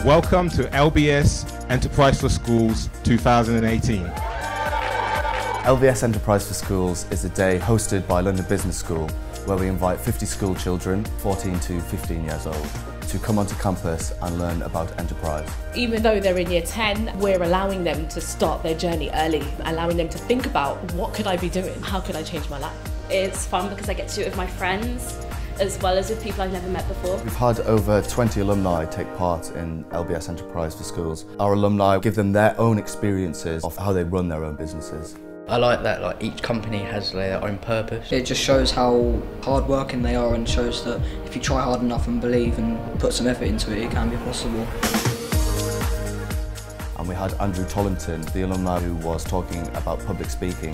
Welcome to LBS Enterprise for Schools 2018. LBS Enterprise for Schools is a day hosted by London Business School where we invite 50 school children, 14 to 15 years old, to come onto campus and learn about enterprise. Even though they're in year 10, we're allowing them to start their journey early, allowing them to think about what could I be doing, how could I change my life. It's fun because I get to do it with my friends as well as with people I've never met before. We've had over 20 alumni take part in LBS Enterprise for Schools. Our alumni give them their own experiences of how they run their own businesses. I like that each company has their own purpose. It just shows how hard working they are and shows that if you try hard enough and believe and put some effort into it, it can be possible. And we had Andrew Tollington, the alumni who was talking about public speaking.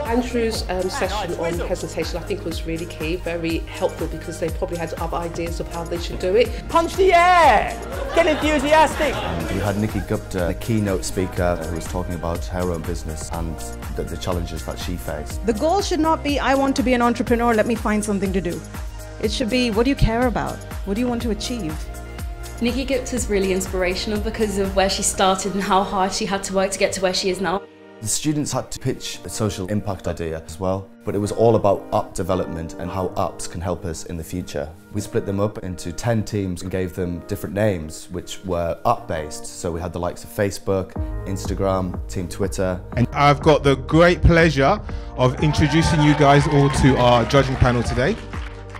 Andrew's session on presentation I think was really key, very helpful because they probably had other ideas of how they should do it. Punch the air! Get enthusiastic! And we had Nikki Gupta, a keynote speaker who was talking about her own business and the challenges that she faced. The goal should not be, I want to be an entrepreneur, let me find something to do. It should be, what do you care about? What do you want to achieve? Nikki Gupta is really inspirational because of where she started and how hard she had to work to get to where she is now. The students had to pitch a social impact idea as well, but it was all about app development and how apps can help us in the future. We split them up into 10 teams and gave them different names which were app-based. So we had the likes of Facebook, Instagram, Team Twitter. And I've got the great pleasure of introducing you guys all to our judging panel today.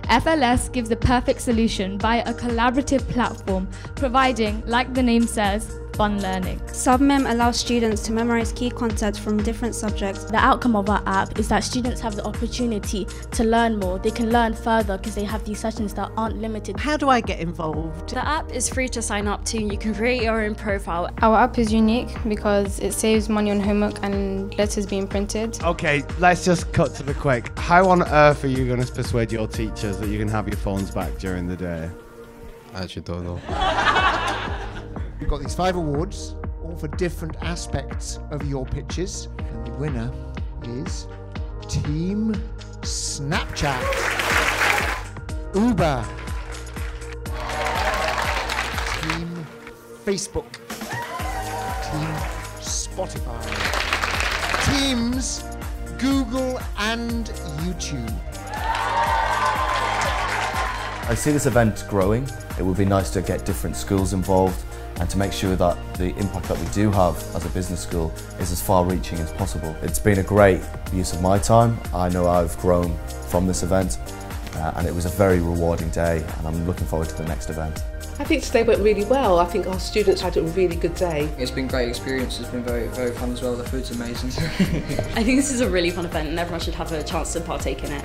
FLS gives the perfect solution via a collaborative platform, providing, like the name says, fun learning. SubMem allows students to memorize key concepts from different subjects. The outcome of our app is that students have the opportunity to learn more. They can learn further because they have these sessions that aren't limited. How do I get involved? The app is free to sign up to. You can create your own profile. Our app is unique because it saves money on homework and letters being printed. Okay, let's just cut to the quick. How on earth are you going to persuade your teachers that you can have your phones back during the day? I actually don't know. We've got these 5 awards, all for different aspects of your pitches. And the winner is Team Snapchat, Uber, Team Facebook, Team Spotify, Teams Google and YouTube. I see this event growing. It would be nice to get different schools involved and to make sure that the impact that we do have as a business school is as far-reaching as possible. It's been a great use of my time. I know I've grown from this event and it was a very rewarding day and I'm looking forward to the next event. I think today went really well. I think our students had a really good day. It's been a great experience, it's been very, very fun as well, the food's amazing. I think this is a really fun event and everyone should have a chance to partake in it.